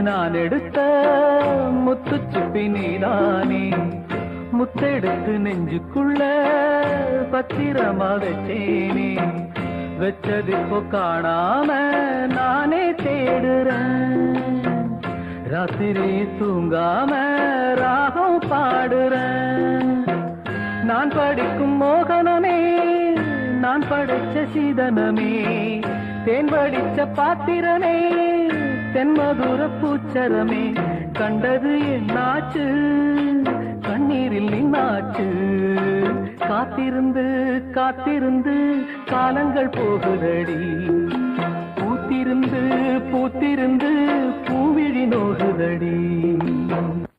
நான் எடுத்த முத்துச்சிப்பி நீதானே, முத்தெடுத்து நெஞ்சுக்குள்ள பத்திரமா வச்சேனே, வச்சது இப்போ காணாம நானே தேடுறேன், ராத்திரி தூங்காம ராகம் பாடுறேன். நான் படிக்கும் மோகனமே, நான் படைச்ச சீதனமே, தேன் படிச்ச பாத்திரமே, தென்மதுர பூச்சரமே, கண்டது என்னாச்சு கண்ணீரில் நின்னாச்சு, காத்திருந்து காத்திருந்து காலங்கள் போகுதடி, பூத்திருந்து பூத்திருந்து பூவிழி நோகுதடி.